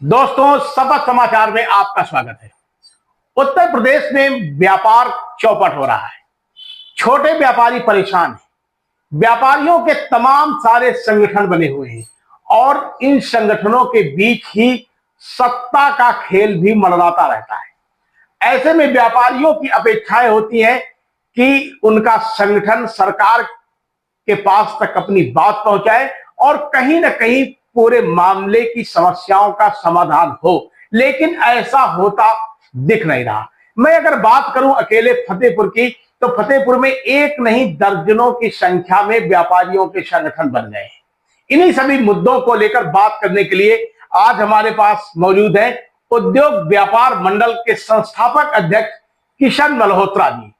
दोस्तों, शपथ समाचार में आपका स्वागत है। उत्तर प्रदेश में व्यापार चौपट हो रहा है। छोटे व्यापारी परेशान हैं। व्यापारियों के तमाम सारे संगठन बने हुए हैं और इन संगठनों के बीच ही सत्ता का खेल भी मंडराता रहता है। ऐसे में व्यापारियों की अपेक्षाएं होती हैं कि उनका संगठन सरकार के पास तक अपनी बात पहुंचाए और कहीं ना कहीं पूरे मामले की समस्याओं का समाधान हो, लेकिन ऐसा होता दिख नहीं रहा। मैं अगर बात करूं अकेले फतेहपुर की, तो फतेहपुर में एक नहीं दर्जनों की संख्या में व्यापारियों के संगठन बन गए हैं। इन्हीं सभी मुद्दों को लेकर बात करने के लिए आज हमारे पास मौजूद है उद्योग व्यापार मंडल के संस्थापक अध्यक्ष किशन मल्होत्रा जी।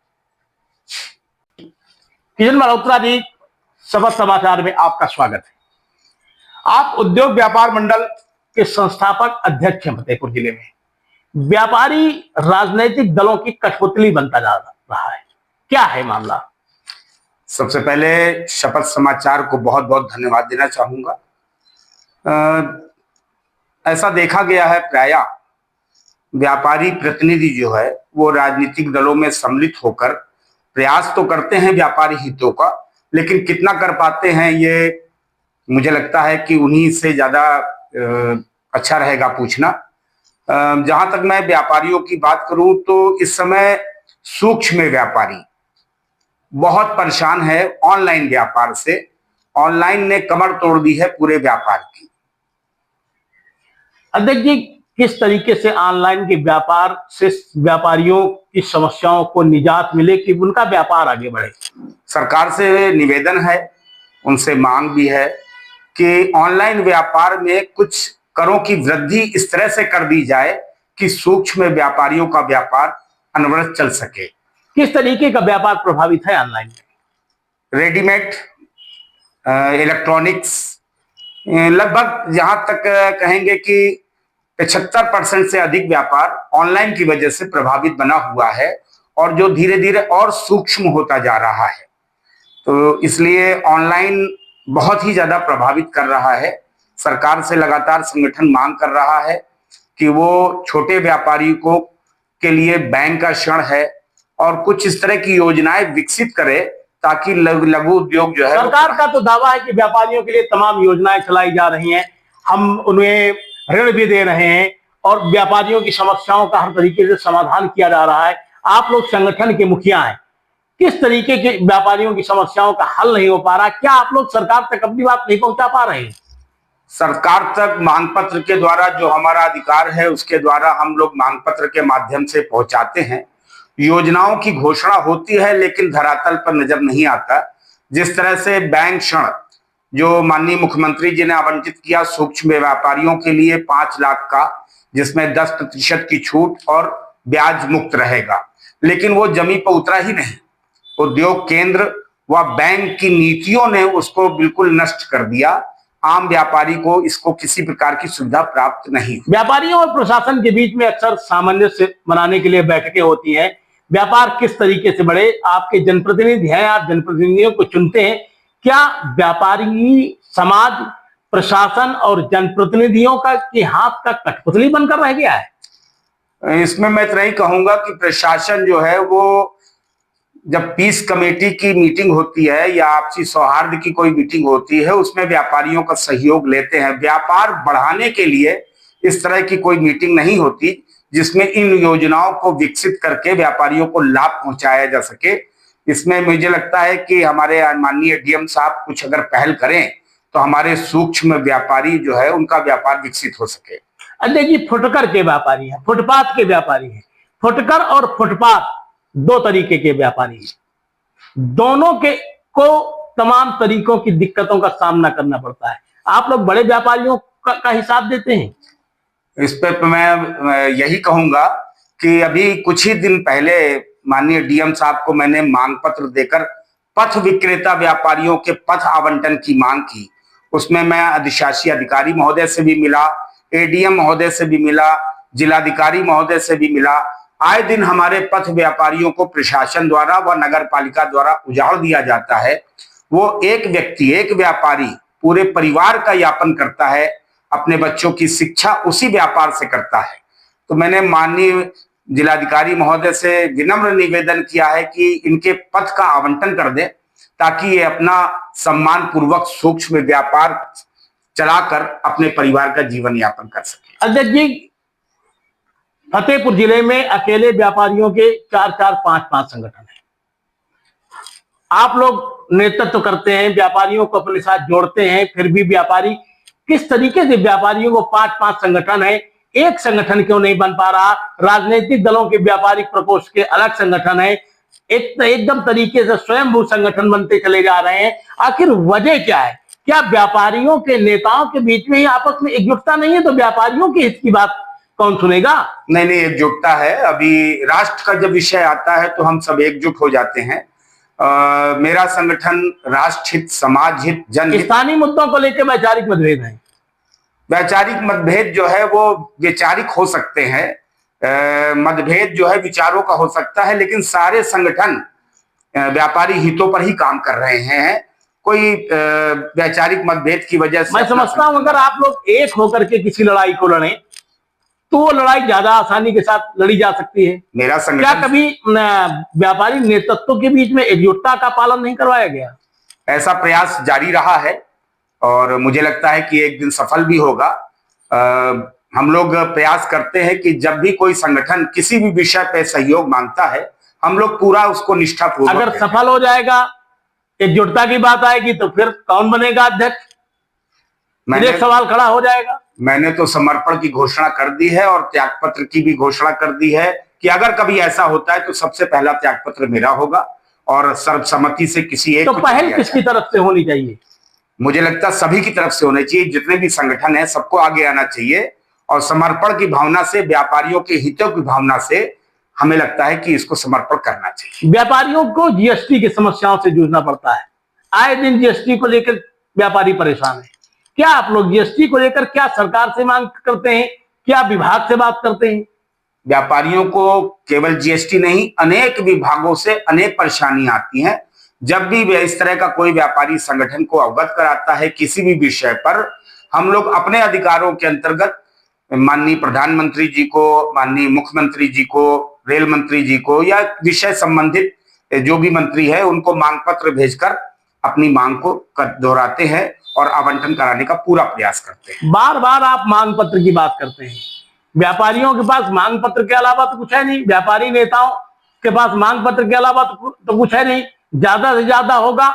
किशन मल्होत्रा जी, शपथ समाचार में आपका स्वागत है। आप उद्योग व्यापार मंडल के संस्थापक अध्यक्ष हैं फतेहपुर जिले में। व्यापारी राजनीतिक दलों की कठपुतली बनता जा रहा है, क्या है मामला? सबसे पहले शपथ समाचार को बहुत बहुत धन्यवाद देना चाहूंगा। ऐसा देखा गया है प्रायः व्यापारी प्रतिनिधि जो है वो राजनीतिक दलों में सम्मिलित होकर प्रयास तो करते हैं व्यापारी हितों का, लेकिन कितना कर पाते हैं ये मुझे लगता है कि उन्हीं से ज्यादा अच्छा रहेगा पूछना। जहां तक मैं व्यापारियों की बात करूं तो इस समय सूक्ष्म व्यापारी बहुत परेशान है ऑनलाइन व्यापार से। ऑनलाइन ने कमर तोड़ दी है पूरे व्यापार की। अध्यक्ष जी, किस तरीके से ऑनलाइन के व्यापार से व्यापारियों की समस्याओं को निजात मिले कि उनका व्यापार आगे बढ़े? सरकार से निवेदन है, उनसे मांग भी है कि ऑनलाइन व्यापार में कुछ करों की वृद्धि इस तरह से कर दी जाए कि सूक्ष्म व्यापारियों का व्यापार अनवरत चल सके। किस तरीके का व्यापार प्रभावित है ऑनलाइन में? रेडीमेड, इलेक्ट्रॉनिक्स, लगभग जहां तक कहेंगे कि 75% से अधिक व्यापार ऑनलाइन की वजह से प्रभावित बना हुआ है और जो धीरे धीरे और सूक्ष्म होता जा रहा है। तो इसलिए ऑनलाइन बहुत ही ज्यादा प्रभावित कर रहा है। सरकार से लगातार संगठन मांग कर रहा है कि वो छोटे व्यापारी को के लिए बैंक का ऋण है और कुछ इस तरह की योजनाएं विकसित करे ताकि लघु उद्योग जो है। सरकार का तो दावा है कि व्यापारियों के लिए तमाम योजनाएं चलाई जा रही हैं, हम उन्हें ऋण भी दे रहे हैं और व्यापारियों की समस्याओं का हर तरीके से समाधान किया जा रहा है। आप लोग संगठन के मुखिया हैं, किस तरीके के व्यापारियों की समस्याओं का हल नहीं हो पा रहा? क्या आप लोग सरकार तक अपनी बात नहीं पहुंचा पा रहे हैं? सरकार तक मांग पत्र के द्वारा, जो हमारा अधिकार है उसके द्वारा हम लोग मांग पत्र के माध्यम से पहुंचाते हैं। योजनाओं की घोषणा होती है लेकिन धरातल पर नजर नहीं आता। जिस तरह से बैंक ऋण जो माननीय मुख्यमंत्री जी ने आवंटित किया सूक्ष्म व्यापारियों के लिए 5 लाख का, जिसमें 10% की छूट और ब्याज मुक्त रहेगा, लेकिन वो जमीन पर उतरा ही नहीं। उद्योग केंद्र व बैंक की नीतियों ने उसको बिल्कुल नष्ट कर दिया। आम व्यापारी को इसको किसी प्रकार की सुविधा प्राप्त नहीं। व्यापारियों और प्रशासन के बीच में अक्सर सामंजस्य बनाने के लिए बैठकें होती हैं। व्यापार किस तरीके से बढ़े? आपके जनप्रतिनिधि हैं, आप जनप्रतिनिधियों को चुनते हैं। क्या व्यापारी समाज प्रशासन और जनप्रतिनिधियों का के हाथ का कठपुतली बनकर रह गया है? इसमें मैं इतना ही कहूंगा कि प्रशासन जो है वो जब पीस कमेटी की मीटिंग होती है या आपसी सौहार्द की कोई मीटिंग होती है उसमें व्यापारियों का सहयोग लेते हैं। व्यापार बढ़ाने के लिए इस तरह की कोई मीटिंग नहीं होती जिसमें इन योजनाओं को विकसित करके व्यापारियों को लाभ पहुंचाया जा सके। इसमें मुझे लगता है कि हमारे माननीय डीएम साहब कुछ अगर पहल करें तो हमारे सूक्ष्म व्यापारी जो है उनका व्यापार विकसित हो सके। अध्यक्ष जी, फुटकर के व्यापारी हैं, फुटपाथ के व्यापारी हैं। फुटकर और फुटपाथ दो तरीके के व्यापारी हैं, दोनों के को तमाम तरीकों की दिक्कतों का सामना करना पड़ता है। आप लोग बड़े व्यापारियों का हिसाब देते हैं? इस पे मैं यही कहूंगा कि अभी कुछ ही दिन पहले माननीय डीएम साहब को मैंने मांग पत्र देकर पथ विक्रेता व्यापारियों के पथ आवंटन की मांग की। उसमें मैं अधिशासी अधिकारी महोदय से भी मिला, एडीएम महोदय से भी मिला, जिलाधिकारी महोदय से भी मिला। आए दिन हमारे पथ व्यापारियों को प्रशासन द्वारा व नगर पालिका द्वारा उजाड़ दिया जाता है। वो एक व्यक्ति, एक व्यापारी पूरे परिवार का यापन करता है अपने बच्चों की शिक्षा उसी व्यापार से करता है। तो मैंने माननीय जिलाधिकारी महोदय से विनम्र निवेदन किया है कि इनके पद का आवंटन कर दें, ताकि ये अपना सम्मान पूर्वक सूक्ष्म व्यापार चलाकर अपने परिवार का जीवन यापन कर सके। अध्यक्ष जी, फतेहपुर जिले में अकेले व्यापारियों के 4-4, 5-5 संगठन हैं। आप लोग नेतृत्व करते हैं, व्यापारियों को अपने साथ जोड़ते हैं, फिर भी व्यापारी किस तरीके से, व्यापारियों को 5-5 संगठन है, एक संगठन क्यों नहीं बन पा रहा? राजनीतिक दलों के व्यापारिक प्रकोष्ठ के अलग संगठन है, एकदम तरीके से स्वयंभू संगठन बनते चले जा रहे हैं। आखिर वजह क्या है? क्या व्यापारियों के नेताओं के बीच में ही आपस में एकजुटता नहीं है? तो व्यापारियों के हित की बात कौन सुनेगा? नहीं, एकजुटता है। अभी राष्ट्र का जब विषय आता है तो हम सब एकजुट हो जाते हैं। मेरा संगठन राष्ट्र हित, समाज हित, जनहित, स्थानीय मुद्दों को लेकर वैचारिक मतभेद हैं। वैचारिक मतभेद जो है वो वैचारिक हो सकते हैं, मतभेद जो है विचारों का हो सकता है, लेकिन सारे संगठन व्यापारी हितों पर ही काम कर रहे हैं। कोई वैचारिक मतभेद की वजह से मैं समझता हूं अगर आप लोग एक होकर के किसी लड़ाई को लड़ें तो वो लड़ाई ज्यादा आसानी के साथ लड़ी जा सकती है। मेरा संगठन, क्या कभी व्यापारी नेतृत्व के बीच में एकजुटता का पालन नहीं करवाया गया? ऐसा प्रयास जारी रहा है और मुझे लगता है कि एक दिन सफल भी होगा। हम लोग प्रयास करते हैं कि जब भी कोई संगठन किसी भी विषय पे सहयोग मांगता है, हम लोग पूरा उसको निष्ठापूर्वक, अगर सफल हो जाएगा, एकजुटता की बात आएगी, तो फिर कौन बनेगा अध्यक्ष? एक सवाल खड़ा हो जाएगा। मैंने तो समर्पण की घोषणा कर दी है और त्यागपत्र की भी घोषणा कर दी है कि अगर कभी ऐसा होता है तो सबसे पहला त्यागपत्र मेरा होगा और सर्वसम्मति से किसी एक। तो पहल किसकी तरफ से होनी चाहिए? मुझे लगता है सभी की तरफ से होनी चाहिए। जितने भी संगठन है सबको आगे आना चाहिए और समर्पण की भावना से, व्यापारियों के हितों की भावना से हमें लगता है कि इसको समर्पण करना चाहिए। व्यापारियों को जीएसटी की समस्याओं से जूझना पड़ता है। आए दिन जीएसटी को लेकर व्यापारी परेशान है। क्या आप लोग जीएसटी को लेकर क्या सरकार से मांग करते हैं? क्या विभाग से बात करते हैं? व्यापारियों को केवल जीएसटी नहीं, अनेक विभागों से अनेक परेशानियां आती हैं। जब भी इस तरह का कोई व्यापारी संगठन को अवगत कराता है किसी भी विषय पर, हम लोग अपने अधिकारों के अंतर्गत माननीय प्रधानमंत्री जी को, माननीय मुख्यमंत्री जी को, रेल मंत्री जी को या विषय संबंधित जो भी मंत्री है उनको मांग पत्र भेजकर अपनी मांग को दोहराते हैं और आवंटन कराने का पूरा प्रयास करते हैं। बार बार आप मांग पत्र की बात करते हैं। व्यापारियों के पास मांग पत्र के अलावा तो कुछ है नहीं, व्यापारी नेताओं के पास मांग पत्र के अलावा तो कुछ है नहीं। ज्यादा से ज्यादा होगा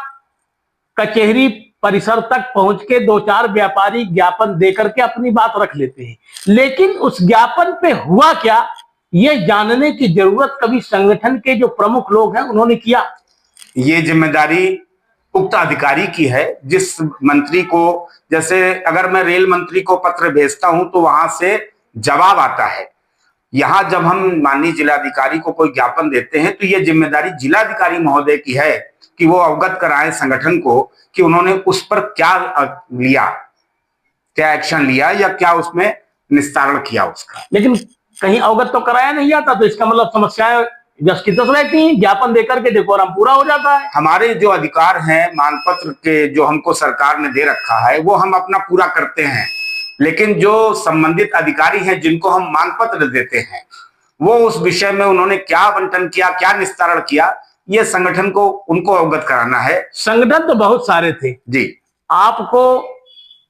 कचहरी परिसर तक पहुंच के 2-4 व्यापारी ज्ञापन देकर के अपनी बात रख लेते हैं, लेकिन उस ज्ञापन पे हुआ क्या ये जानने की जरूरत कभी संगठन के जो प्रमुख लोग हैं उन्होंने किया? ये जिम्मेदारी उक्त अधिकारी की है। जिस मंत्री को, जैसे अगर मैं रेल मंत्री को पत्र भेजता हूं तो वहां से जवाब आता है। यहां जब हम माननीय जिलाधिकारी को कोई ज्ञापन देते हैं तो ये जिम्मेदारी जिलाधिकारी महोदय की है कि वो अवगत कराएं संगठन को कि उन्होंने उस पर क्या लिया, क्या एक्शन लिया या क्या उसमें निस्तारण किया उसका। लेकिन कहीं अवगत तो कराया नहीं जाता, तो इसका मतलब समस्याएं जस की तस रहती हैं। ज्ञापन देकर के डेकोरम पूरा हो जाता है। हमारे जो अधिकार हैं मांग पत्र के, जो हमको सरकार ने दे रखा है, वो हम अपना पूरा करते हैं, लेकिन जो संबंधित अधिकारी हैं जिनको हम मांग पत्र देते हैं वो उस विषय में उन्होंने क्या आवंटन किया, क्या निस्तारण किया, ये संगठन को उनको अवगत कराना है। संगठन तो बहुत सारे थे जी। आपको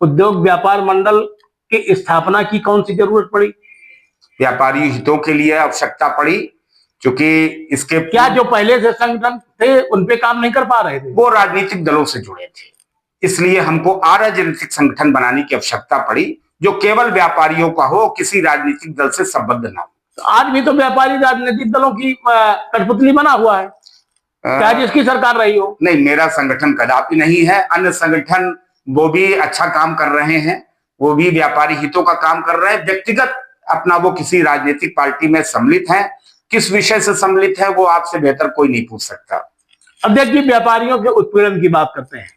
उद्योग व्यापार मंडल की स्थापना की कौन सी जरूरत पड़ी? व्यापारी हितों के लिए आवश्यकता पड़ी, क्योंकि इसके क्या जो पहले से संगठन थे उन पे काम नहीं कर पा रहे थे? वो राजनीतिक दलों से जुड़े थे, इसलिए हमको अराजनीतिक संगठन बनाने की आवश्यकता पड़ी जो केवल व्यापारियों का हो, किसी राजनीतिक दल से संबद्ध ना हो। तो आज भी तो व्यापारी राजनीतिक दलों की कठपुतली बना हुआ है, क्या जिसकी सरकार रही हो। नहीं, मेरा संगठन कदापि नहीं है। अन्य संगठन वो भी अच्छा काम कर रहे हैं, वो भी व्यापारी हितों का काम कर रहे हैं। व्यक्तिगत अपना वो किसी राजनीतिक पार्टी में सम्मिलित हैं, किस विषय से सम्मिलित है वो आपसे बेहतर कोई नहीं पूछ सकता। अध्यक्ष जी, व्यापारियों के उत्पीड़न की बात करते हैं,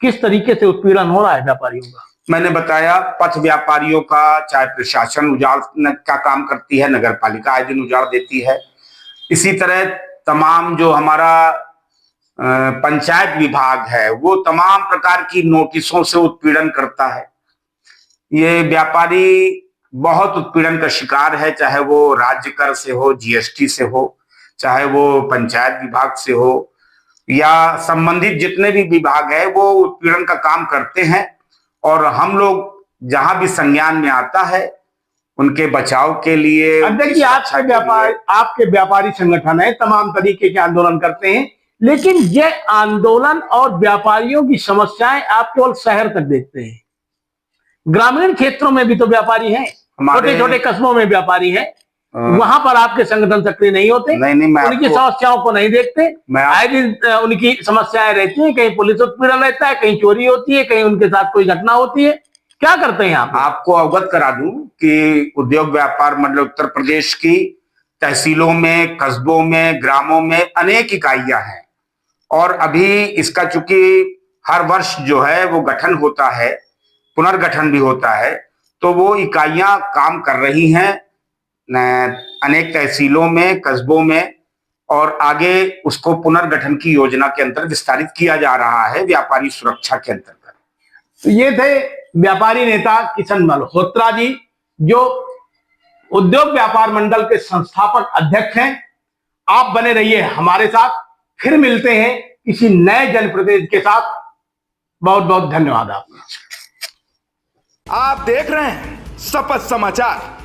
किस तरीके से उत्पीड़न हो रहा है व्यापारियों का? मैंने बताया, पथ व्यापारियों का चाहे प्रशासन उजाड़ का काम करती है, नगर पालिका आए दिन उजाड़ देती है। इसी तरह तमाम जो हमारा पंचायत विभाग है वो तमाम प्रकार की नोटिसों से उत्पीड़न करता है। ये व्यापारी बहुत उत्पीड़न का शिकार है, चाहे वो राज्य कर से हो, जीएसटी से हो, चाहे वो पंचायत विभाग से हो या संबंधित जितने भी विभाग है, वो उत्पीड़न का काम करते हैं। और हम लोग जहां भी संज्ञान में आता है उनके बचाव के लिए, देखिए आपके व्यापारी संगठन है, तमाम तरीके के आंदोलन करते हैं, लेकिन ये आंदोलन और व्यापारियों की समस्याएं आप केवल शहर तक देखते हैं। ग्रामीण क्षेत्रों में भी तो व्यापारी हैं, छोटे छोटे कस्बों में व्यापारी हैं, वहां पर आपके संगठन सक्रिय नहीं होते। नहीं, उनकी समस्याओं को नहीं देखते। आए दिन उनकी समस्याएं रहती हैं, कहीं पुलिस उत्पीड़न रहता है, कहीं चोरी होती है, कहीं उनके साथ कोई घटना होती है। क्या करते हैं आप? आपको अवगत करा दूं कि उद्योग व्यापार मंडल उत्तर प्रदेश की तहसीलों में, कस्बों में, ग्रामों में अनेक इकाइयां हैं। और अभी इसका चूंकि हर वर्ष जो है वो गठन होता है, पुनर्गठन भी होता है, तो वो इकाइयां काम कर रही हैं अनेक तहसीलों में, कस्बों में, और आगे उसको पुनर्गठन की योजना के अंतर्गत विस्तारित किया जा रहा है व्यापारी सुरक्षा के अंतर्गत। तो ये थे व्यापारी नेता किशन मल्होत्रा जी, जो उद्योग व्यापार मंडल के संस्थापक अध्यक्ष हैं। आप बने रहिए हमारे साथ, फिर मिलते हैं किसी नए जनप्रतिनिधि के साथ। बहुत बहुत धन्यवाद आपका। आप देख रहे हैं शपथ समाचार।